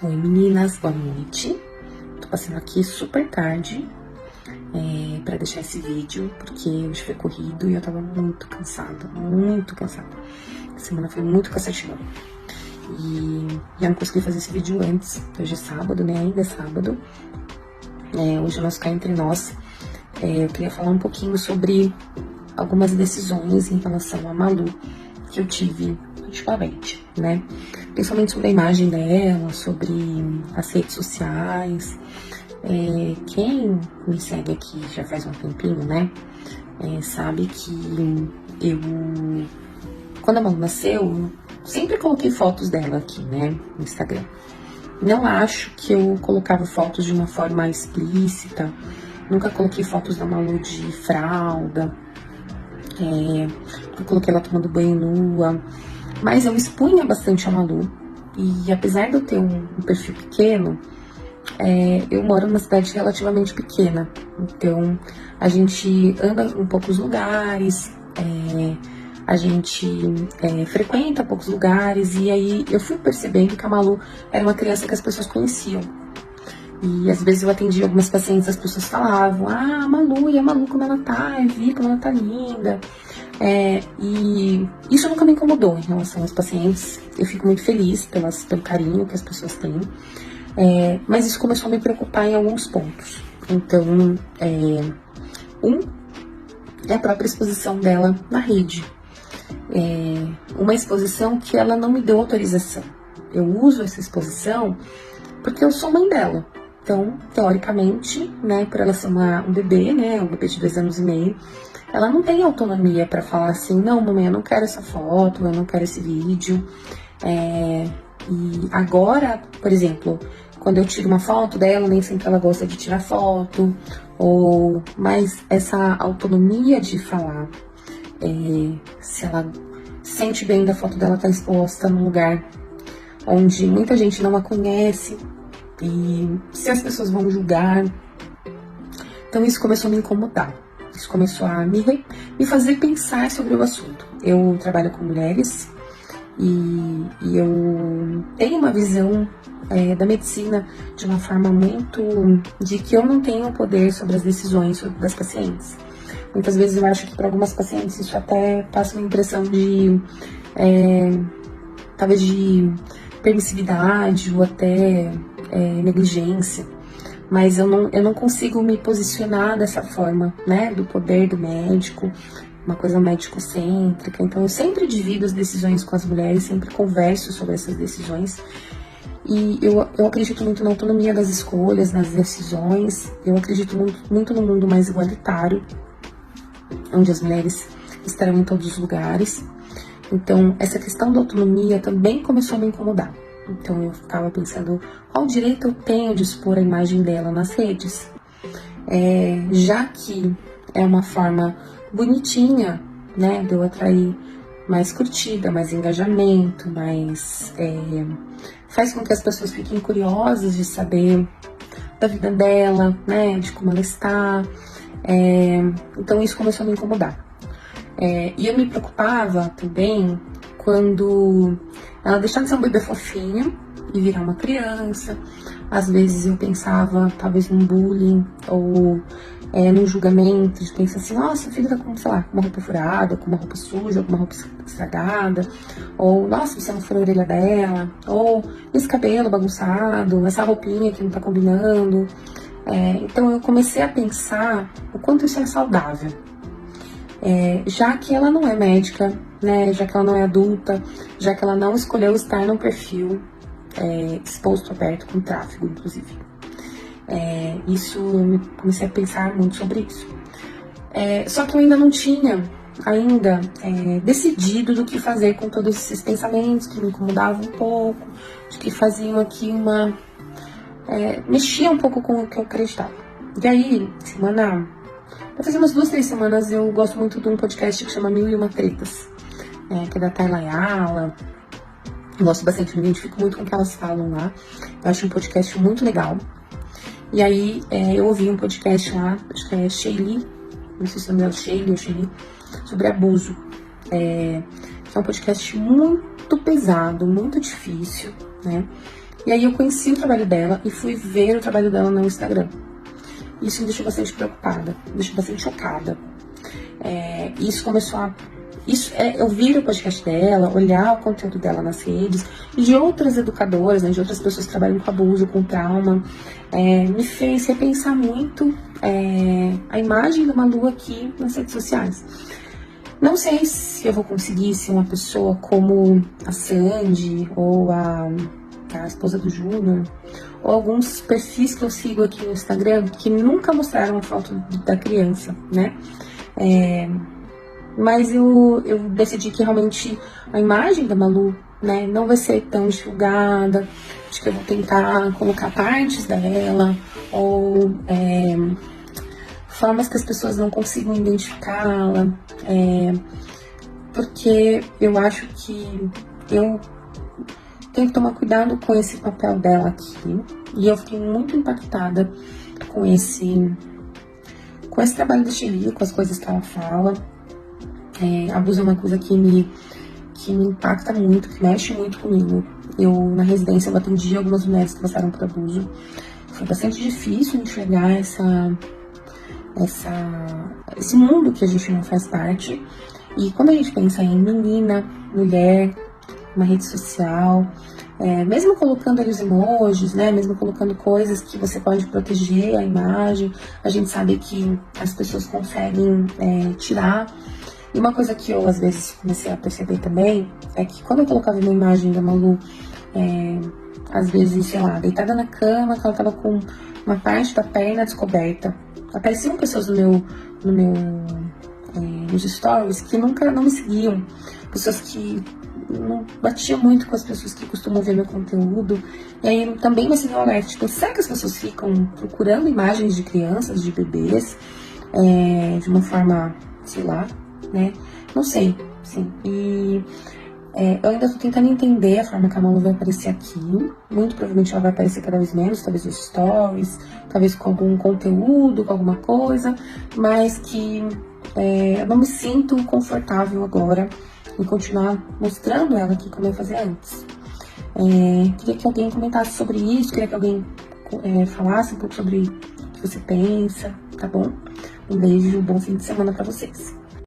Oi meninas, boa noite. Tô passando aqui super tarde pra deixar esse vídeo, porque hoje foi corrido e eu tava muito cansada, muito cansada. A semana foi muito cansativa. E eu não consegui fazer esse vídeo antes. Hoje é sábado, né? Ainda é sábado. Hoje nós cá entre nós. Eu queria falar um pouquinho sobre algumas decisões em relação a Malu que eu tive ultimamente, né? Principalmente sobre a imagem dela, sobre as redes sociais. Quem me segue aqui já faz um tempinho, né? Sabe que eu, quando a Malu nasceu, sempre coloquei fotos dela aqui, né? No Instagram. Não acho que eu colocava fotos de uma forma explícita. Nunca coloquei fotos da Malu de fralda. Eu coloquei ela tomando banho nua. Mas eu expunha bastante a Malu. E apesar de eu ter um perfil pequeno, eu moro numa cidade relativamente pequena. Então, a gente anda em poucos lugares, a gente frequenta poucos lugares. E aí eu fui percebendo que a Malu era uma criança que as pessoas conheciam. E às vezes eu atendia algumas pacientes, as pessoas falavam: ah, Malu, e a Malu como ela tá? Eu vi como ela tá linda. E isso nunca me incomodou em relação aos pacientes. Eu fico muito feliz pelo carinho que as pessoas têm. Mas isso começou a me preocupar em alguns pontos. Então, é a própria exposição dela na rede. Uma exposição que ela não me deu autorização. Eu uso essa exposição porque eu sou mãe dela. Então, teoricamente, né, por ela ser um bebê, né, um bebê de 2 anos e meio, ela não tem autonomia para falar assim: não, mamãe, eu não quero essa foto, eu não quero esse vídeo. E agora, por exemplo, quando eu tiro uma foto dela, nem sempre ela gosta de tirar foto, mas essa autonomia de falar, se ela sente bem da foto dela estar exposta num lugar onde muita gente não a conhece, e se as pessoas vão julgar. Então isso começou a me incomodar, isso começou a me fazer pensar sobre o assunto. Eu trabalho com mulheres e eu tenho uma visão da medicina de uma forma muito de que eu não tenho poder sobre as decisões das pacientes. Muitas vezes eu acho que para algumas pacientes isso até passa uma impressão de talvez de permissividade ou até negligência, mas eu não consigo me posicionar dessa forma, né, do poder do médico, uma coisa médico-cêntrica. Então eu sempre divido as decisões com as mulheres, sempre converso sobre essas decisões, e eu acredito muito na autonomia das escolhas, nas decisões. Eu acredito muito no mundo mais igualitário, onde as mulheres estarão em todos os lugares. Então essa questão da autonomia também começou a me incomodar. Então eu ficava pensando: qual direito eu tenho de expor a imagem dela nas redes? Já que é uma forma bonitinha, né, de eu atrair mais curtida, mais engajamento, faz com que as pessoas fiquem curiosas de saber da vida dela, né, de como ela está. Então isso começou a me incomodar. E eu me preocupava também quando ela deixar de ser um bebê fofinho e virar uma criança. Às vezes eu pensava talvez num bullying ou num julgamento, de pensar assim: nossa, o filho tá com, sei lá, uma roupa furada, com uma roupa suja, com uma roupa estragada, ou nossa, você não furou a orelha dela, ou esse cabelo bagunçado, essa roupinha que não tá combinando. Então eu comecei a pensar o quanto isso é saudável. Já que ela não é médica, né, já que ela não é adulta, já que ela não escolheu estar num perfil exposto, aberto, com tráfego, inclusive. Eu comecei a pensar muito sobre isso. Só que eu ainda não tinha decidido do que fazer com todos esses pensamentos que me incomodavam um pouco, de que faziam aqui mexia um pouco com o que eu acreditava. E aí, vai fazer umas 2-3 semanas, eu gosto muito de um podcast que chama 1001 Tretas, que é da Tayla Ayala. Eu gosto bastante, me identifico muito com o que elas falam lá. Eu acho um podcast muito legal. E aí, eu ouvi um podcast lá, acho que é Sheili, não sei se é o nome dela, Sheili ou Sheili, sobre abuso. É um podcast muito pesado, muito difícil, né? E aí eu conheci o trabalho dela e fui ver o trabalho dela no Instagram. Isso me deixou bastante preocupada, me deixou bastante chocada. Isso começou a... eu vi o podcast dela, olhar o conteúdo dela nas redes, e de outras educadoras, né, de outras pessoas que trabalham com abuso, com trauma, me fez repensar muito a imagem da Malu aqui nas redes sociais. Não sei se eu vou conseguir ser uma pessoa como a Sandy ou a esposa do Júnior, ou alguns perfis que eu sigo aqui no Instagram que nunca mostraram a foto da criança, né? Mas eu decidi que realmente a imagem da Malu, né, não vai ser tão divulgada. Acho que eu vou tentar colocar partes dela, ou formas que as pessoas não consigam identificá-la, porque eu acho que eu tenho que tomar cuidado com esse papel dela aqui. E eu fiquei muito impactada com esse trabalho da Shelly, com as coisas que ela fala. Abuso é uma coisa que me impacta muito, que mexe muito comigo. Na residência, eu atendi algumas mulheres que passaram por abuso. Foi bastante difícil enxergar esse mundo que a gente não faz parte. E quando a gente pensa em menina, mulher, uma rede social, mesmo colocando ali os emojis, né, mesmo colocando coisas que você pode proteger a imagem, a gente sabe que as pessoas conseguem tirar. E uma coisa que eu, às vezes, comecei a perceber também, é que quando eu colocava uma imagem da Malu, às vezes, sei lá, deitada na cama, que ela tava com uma parte da perna descoberta, apareciam pessoas nos stories que nunca não me seguiam, pessoas que não batiam muito com as pessoas que costumam ver meu conteúdo. E aí também me acendeu um alerta, tipo, será que as pessoas ficam procurando imagens de crianças, de bebês, de uma forma, sei lá, né? Não sei, sim. E eu ainda tô tentando entender a forma que a Malu vai aparecer aqui. Muito provavelmente ela vai aparecer cada vez menos, talvez nos stories, talvez com algum conteúdo, com alguma coisa, mas que eu não me sinto confortável agora em continuar mostrando ela aqui como eu fazia antes. Queria que alguém comentasse sobre isso, queria que alguém falasse um pouco sobre o que você pensa, tá bom? Um beijo, bom fim de semana pra vocês.